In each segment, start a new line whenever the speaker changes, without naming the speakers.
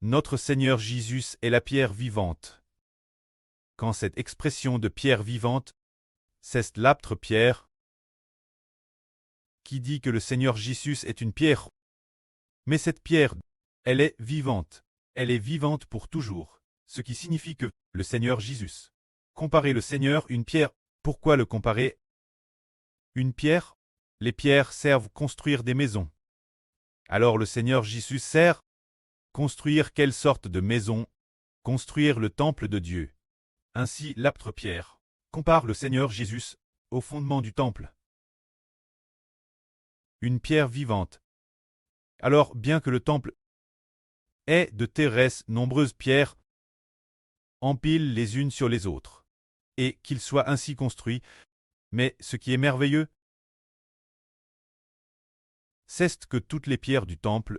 Notre Seigneur Jésus est la pierre vivante. Quand cette expression de pierre vivante, c'est l'apôtre Pierre qui dit que le Seigneur Jésus est une pierre. Mais cette pierre, elle est vivante. Elle est vivante pour toujours. Ce qui signifie que le Seigneur Jésus. Comparer le Seigneur une pierre. Pourquoi le comparer? Une pierre? Les pierres servent à construire des maisons. Alors le Seigneur Jésus sert construire quelle sorte de maison? Construire le temple de Dieu. Ainsi l'apôtre Pierre compare le Seigneur Jésus au fondement du temple. Une pierre vivante. Alors, bien que le temple ait de terrestres nombreuses pierres, empilent les unes sur les autres, et qu'il soit ainsi construit, mais ce qui est merveilleux, c'est que toutes les pierres du temple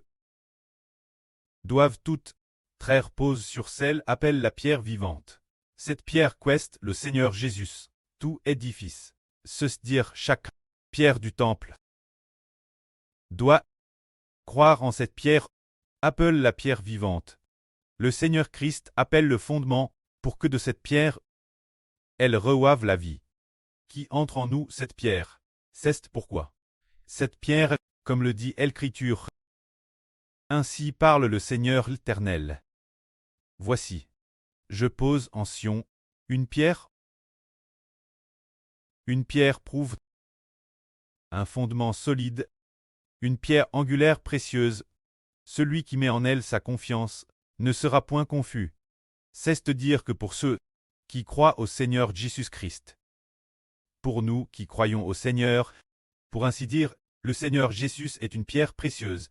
doivent toutes traire pose sur celle appelle la pierre vivante. Cette pierre qu'est le Seigneur Jésus, tout édifice, c'est-à-dire chaque pierre du temple, doit croire en cette pierre, appelle la pierre vivante. Le Seigneur Christ appelle le fondement, pour que de cette pierre, elle reçoive la vie. Qui entre en nous cette pierre? C'est pourquoi. Cette pierre, comme le dit l'Écriture, ainsi parle le Seigneur l'Éternel. Voici, je pose en Sion une pierre. Une pierre prouve un fondement solide, une pierre angulaire précieuse. Celui qui met en elle sa confiance ne sera point confus. C'est-à-dire que pour ceux qui croient au Seigneur Jésus-Christ. Pour nous qui croyons au Seigneur, pour ainsi dire, le Seigneur Jésus est une pierre précieuse.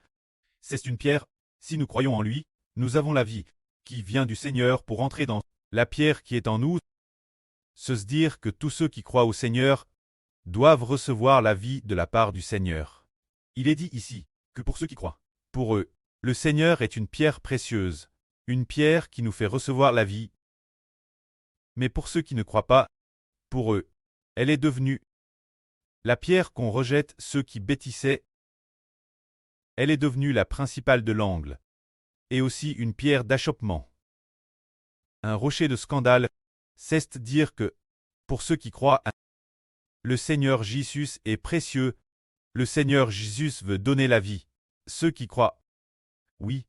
C'est une pierre, si nous croyons en lui, nous avons la vie, qui vient du Seigneur pour entrer dans la pierre qui est en nous. C'est-à-dire que tous ceux qui croient au Seigneur doivent recevoir la vie de la part du Seigneur. Il est dit ici que pour ceux qui croient, pour eux, le Seigneur est une pierre précieuse, une pierre qui nous fait recevoir la vie. Mais pour ceux qui ne croient pas, pour eux, elle est devenue la pierre qu'on rejette ceux qui bêtissaient. Elle est devenue la principale de l'angle, et aussi une pierre d'achoppement. Un rocher de scandale, c'est dire que, pour ceux qui croient, le Seigneur Jésus est précieux, le Seigneur Jésus veut donner la vie. Ceux qui croient, oui.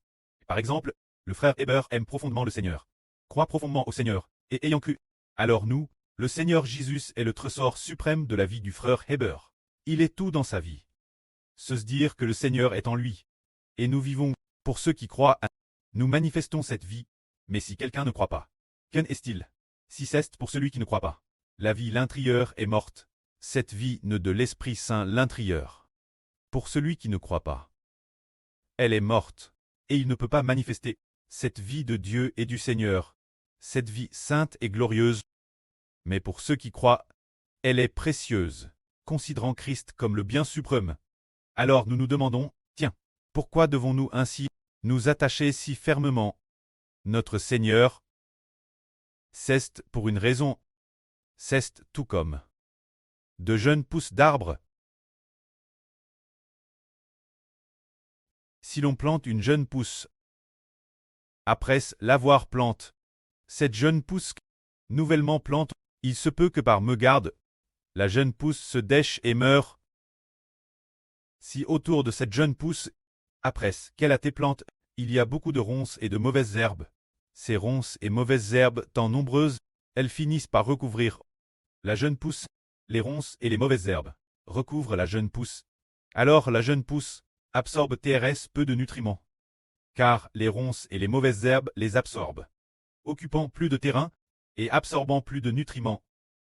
Par exemple, le frère Heber aime profondément le Seigneur, croit profondément au Seigneur, et ayant cru, alors nous, le Seigneur Jésus est le trésor suprême de la vie du frère Heber. Il est tout dans sa vie. Se dire que le Seigneur est en lui. Et nous vivons, pour ceux qui croient, nous manifestons cette vie, mais si quelqu'un ne croit pas, qu'en est-il? Si c'est pour celui qui ne croit pas, la vie l'intérieur est morte, cette vie ne de l'Esprit Saint l'intérieur. Pour celui qui ne croit pas, elle est morte, et il ne peut pas manifester cette vie de Dieu et du Seigneur, cette vie sainte et glorieuse. Mais pour ceux qui croient, elle est précieuse, considérant Christ comme le bien suprême. Alors nous nous demandons, tiens, pourquoi devons-nous ainsi nous attacher si fermement? Notre Seigneur, c'est pour une raison, c'est tout comme de jeunes pousses d'arbres. Si l'on plante une jeune pousse, après l'avoir plante, cette jeune pousse, nouvellement plante, il se peut que par mégarde, la jeune pousse se dèche et meure. Si autour de cette jeune pousse, après qu'elle a été plante, il y a beaucoup de ronces et de mauvaises herbes, ces ronces et mauvaises herbes, tant nombreuses, elles finissent par recouvrir la jeune pousse, les ronces et les mauvaises herbes recouvrent la jeune pousse. Alors la jeune pousse absorbe TRS peu de nutriments, car les ronces et les mauvaises herbes les absorbent, occupant plus de terrain et absorbant plus de nutriments.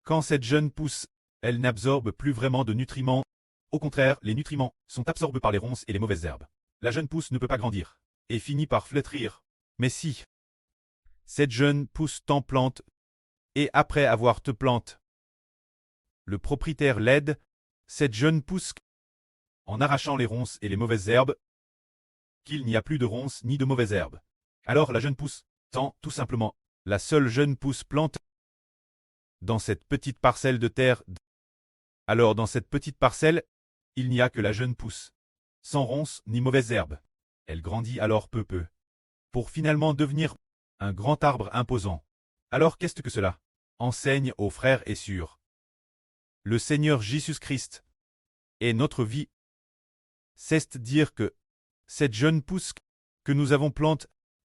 Quand cette jeune pousse, elle n'absorbe plus vraiment de nutriments, au contraire, les nutriments sont absorbés par les ronces et les mauvaises herbes. La jeune pousse ne peut pas grandir, et finit par flétrir. Mais si cette jeune pousse t'en plante, et après avoir te plante, le propriétaire l'aide, cette jeune pousse, en arrachant les ronces et les mauvaises herbes, qu'il n'y a plus de ronces ni de mauvaises herbes. Alors la jeune pousse tend, tout simplement, la seule jeune pousse plante dans cette petite parcelle de terre. Alors dans cette petite parcelle, il n'y a que la jeune pousse, sans ronces ni mauvaises herbes. Elle grandit alors peu. pour finalement devenir un grand arbre imposant. Alors qu'est-ce que cela enseigne aux frères et sœurs? Le Seigneur Jésus-Christ est notre vie. C'est dire que cette jeune pousse que nous avons plante,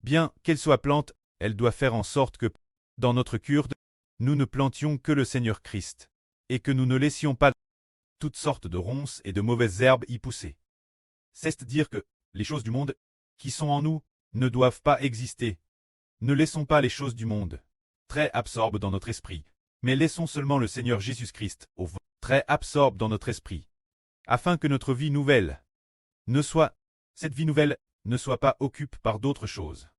bien qu'elle soit plante, elle doit faire en sorte que, dans notre kurde, nous ne plantions que le Seigneur Christ, et que nous ne laissions pas toutes sortes de ronces et de mauvaises herbes y pousser. C'est dire que les choses du monde, qui sont en nous, ne doivent pas exister. Ne laissons pas les choses du monde très absorbe dans notre esprit, mais laissons seulement le Seigneur Jésus-Christ au très absorbe dans notre esprit, afin que notre vie nouvelle cette vie nouvelle ne soit pas occupée par d'autres choses,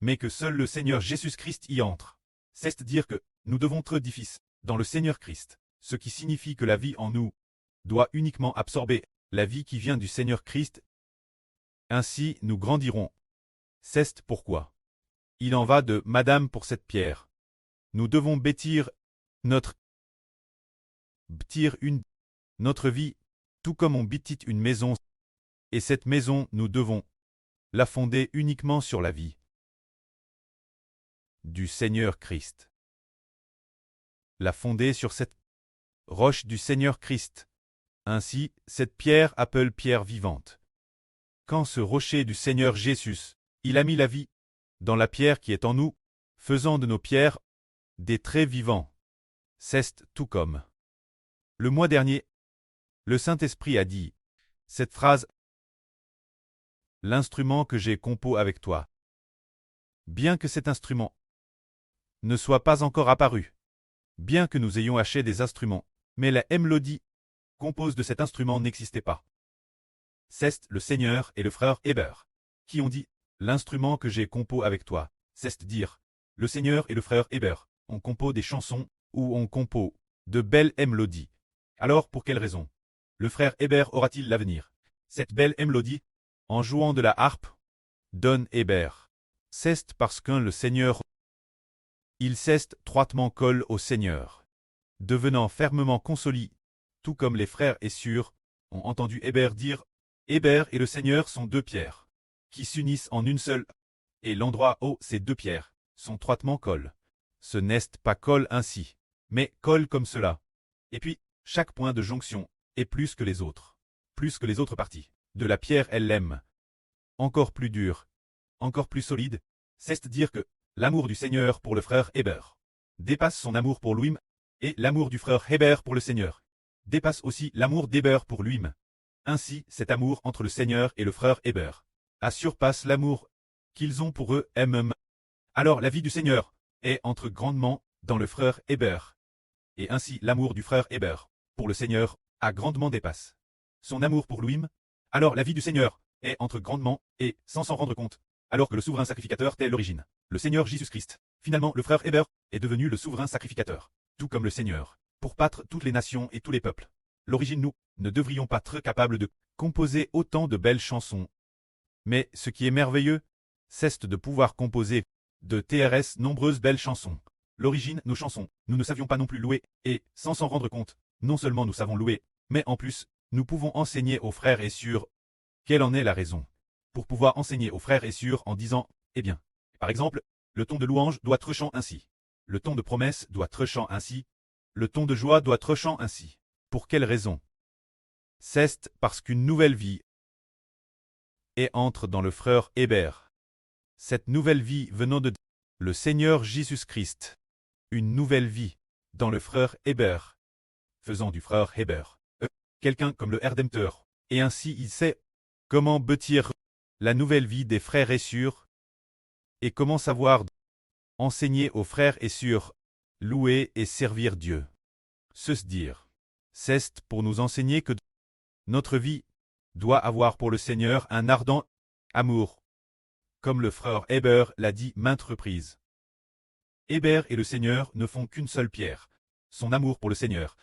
mais que seul le Seigneur Jésus-Christ y entre. C'est dire que nous devons être des fils dans le Seigneur Christ, ce qui signifie que la vie en nous doit uniquement absorber la vie qui vient du Seigneur Christ. Ainsi nous grandirons. C'est pourquoi il en va de Madame pour cette pierre. Nous devons bâtir notre vie, tout comme on bâtit une maison, et cette maison nous devons la fonder uniquement sur la vie du Seigneur Christ. La fonder sur cette roche du Seigneur Christ. Ainsi, cette pierre appelle pierre vivante. Quand ce rocher du Seigneur Jésus, il a mis la vie dans la pierre qui est en nous, faisant de nos pierres des traits vivants. C'est tout comme. Le mois dernier, le Saint-Esprit a dit cette phrase: l'instrument que j'ai composé avec toi. Bien que cet instrument ne soit pas encore apparu, bien que nous ayons acheté des instruments, mais la mélodie compose de cet instrument n'existait pas. C'est le Seigneur et le frère Héber qui ont dit l'instrument que j'ai composé avec toi. C'est dire le Seigneur et le frère Héber ont composé des chansons ou ont composé de belles mélodies. Alors pour quelle raison le frère Héber aura-t-il l'avenir? Cette belle mélodie, en jouant de la harpe, donne Héber. C'est parce qu'un le Seigneur, il s'est étroitement colle au Seigneur, devenant fermement consolé, tout comme les frères et sœurs ont entendu Héber dire Héber et le Seigneur sont deux pierres, qui s'unissent en une seule, et l'endroit où ces deux pierres sont étroitement collées. Ce n'est pas colle ainsi, mais colle comme cela. Et puis, chaque point de jonction est plus que les autres parties de la pierre elle-même. Encore plus dur, encore plus solide, c'est dire que l'amour du Seigneur pour le frère Héber dépasse son amour pour lui-même, et l'amour du frère Héber pour le Seigneur dépasse aussi l'amour d'Héber pour lui-même. Ainsi, cet amour entre le Seigneur et le frère Héber surpasse l'amour qu'ils ont pour eux-mêmes. Alors la vie du Seigneur entre grandement dans le frère Héber, et ainsi l'amour du frère Héber pour le Seigneur a grandement dépasse son amour pour lui-même. Alors la vie du Seigneur entre grandement, et sans s'en rendre compte, alors que le souverain sacrificateur est l'origine, le Seigneur Jésus-Christ. Finalement, le frère Héber est devenu le souverain sacrificateur, tout comme le Seigneur, pour battre toutes les nations et tous les peuples. L'origine, nous ne devrions pas être capables de composer autant de belles chansons. Mais ce qui est merveilleux, c'est de pouvoir composer de TRS nombreuses belles chansons. L'origine, nos chansons, nous ne savions pas non plus louer, et, sans s'en rendre compte, non seulement nous savons louer, mais en plus, nous pouvons enseigner aux frères et sœurs quelle en est la raison. Pour pouvoir enseigner aux frères et sœurs en disant, eh bien, par exemple, le ton de louange doit être chant ainsi. Le ton de promesse doit être chant ainsi. Le ton de joie doit être chant ainsi. Pour quelle raison? C'est parce qu'une nouvelle vie entre dans le frère Héber. Cette nouvelle vie venant de le Seigneur Jésus-Christ. Une nouvelle vie dans le frère Héber, faisant du frère Héber quelqu'un comme le Rédempteur. Et ainsi il sait comment bâtir la nouvelle vie des frères et sœurs, et comment savoir enseigner aux frères et sœurs, louer et servir Dieu. Se dire, c'est pour nous enseigner que notre vie doit avoir pour le Seigneur un ardent amour, comme le frère Héber l'a dit maintes reprises. Héber et le Seigneur ne font qu'une seule pierre. Son amour pour le Seigneur,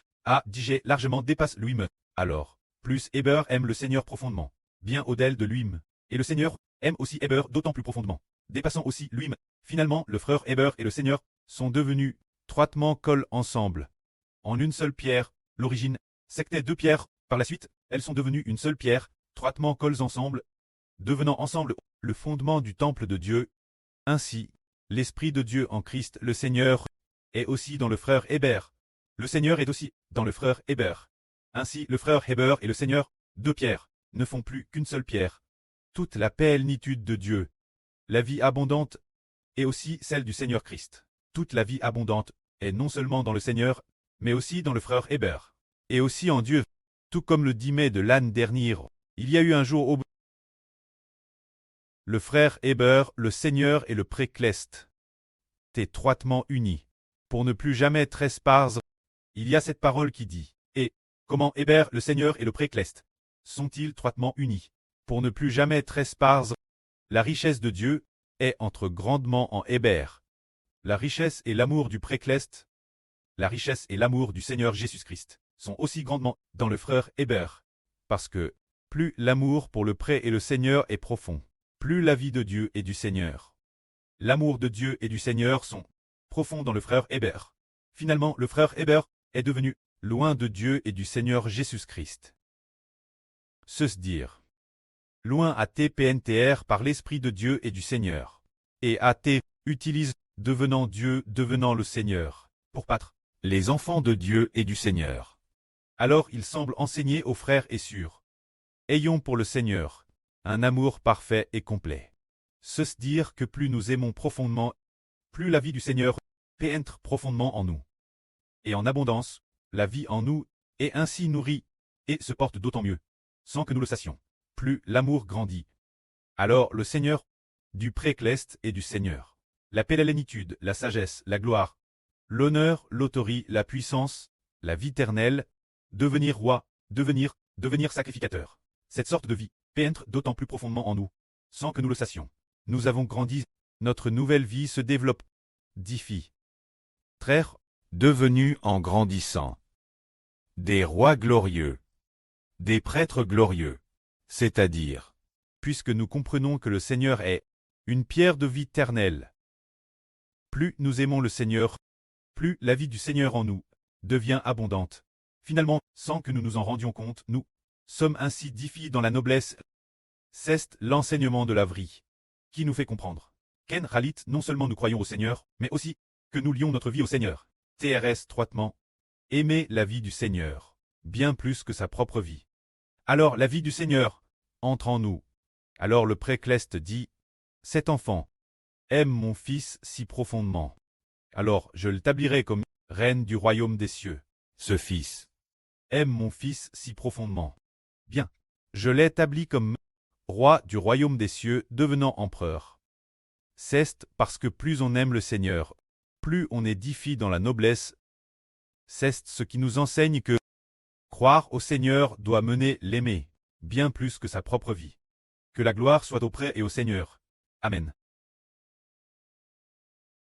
dit largement dépasse lui-même. Alors, plus Héber aime le Seigneur profondément, bien au-delà de lui-même, et le Seigneur aime aussi Héber d'autant plus profondément, dépassant aussi lui-même. Finalement, le frère Héber et le Seigneur sont devenus étroitement collés ensemble, en une seule pierre. L'origine, c'était deux pierres. Par la suite, elles sont devenues une seule pierre, étroitement collées ensemble, devenant ensemble le fondement du temple de Dieu. Ainsi, l'Esprit de Dieu en Christ le Seigneur est aussi dans le frère Hébert. Le Seigneur est aussi dans le frère Hébert. Ainsi, le frère Hébert et le Seigneur, deux pierres, ne font plus qu'une seule pierre. Toute la plénitude de Dieu, la vie abondante, est aussi celle du Seigneur Christ. Toute la vie abondante est non seulement dans le Seigneur, mais aussi dans le frère Hébert, et aussi en Dieu. Tout comme le 10 mai de l'année dernière, il y a eu un jour où le frère Hébert, le Seigneur et le précleste étroitement unis, pour ne plus jamais trespasser. Il y a cette parole qui dit, et, comment Hébert, le Seigneur et le précleste sont-ils étroitement unis, pour ne plus jamais trespasser. La richesse de Dieu est entre grandement en Hébert. La richesse et l'amour du précleste, la richesse et l'amour du Seigneur Jésus-Christ sont aussi grandement dans le frère Hébert, parce que, plus l'amour pour le pré et le Seigneur est profond, plus la vie de Dieu et du Seigneur. L'amour de Dieu et du Seigneur sont profonds dans le frère Hébert. Finalement, le frère Hébert est devenu loin de Dieu et du Seigneur Jésus-Christ. Se dire. Loin à TPNTR par l'Esprit de Dieu et du Seigneur. Et AT utilise devenant Dieu, devenant le Seigneur, pour battre les enfants de Dieu et du Seigneur. Alors il semble enseigner aux frères et sœurs. Ayons pour le Seigneur un amour parfait et complet. Se dire que plus nous aimons profondément, plus la vie du Seigneur pénètre profondément en nous. Et en abondance, la vie en nous est ainsi nourrie, et se porte d'autant mieux, sans que nous le sachions. Plus l'amour grandit. Alors le Seigneur, du précleste et du Seigneur, la plénitude, la sagesse, la gloire, l'honneur, l'autorité, la puissance, la vie éternelle, devenir roi, devenir sacrificateur. Cette sorte de vie pénètre d'autant plus profondément en nous, sans que nous le sachions. Nous avons grandi, notre nouvelle vie se développe, diffie. Frères, devenus en grandissant, des rois glorieux, des prêtres glorieux, c'est-à-dire, puisque nous comprenons que le Seigneur est une pierre de vie éternelle. Plus nous aimons le Seigneur, plus la vie du Seigneur en nous devient abondante. Finalement, sans que nous nous en rendions compte, nous sommes ainsi édifiés dans la noblesse. C'est l'enseignement de la vie qui nous fait comprendre qu'en Ralit, non seulement nous croyons au Seigneur, mais aussi que nous lions notre vie au Seigneur. TRS étroitement. Aimer la vie du Seigneur, bien plus que sa propre vie. Alors la vie du Seigneur entre en nous. Alors le précleste dit, « Cet enfant aime mon fils si profondément. Alors je l'établirai comme reine du royaume des cieux. Ce fils aime mon fils si profondément. Bien, je l'établis comme roi du royaume des cieux, devenant empereur. C'est parce que plus on aime le Seigneur, plus on édifie dans la noblesse. C'est ce qui nous enseigne que croire au Seigneur doit mener l'aimer, bien plus que sa propre vie. Que la gloire soit auprès et au Seigneur. Amen.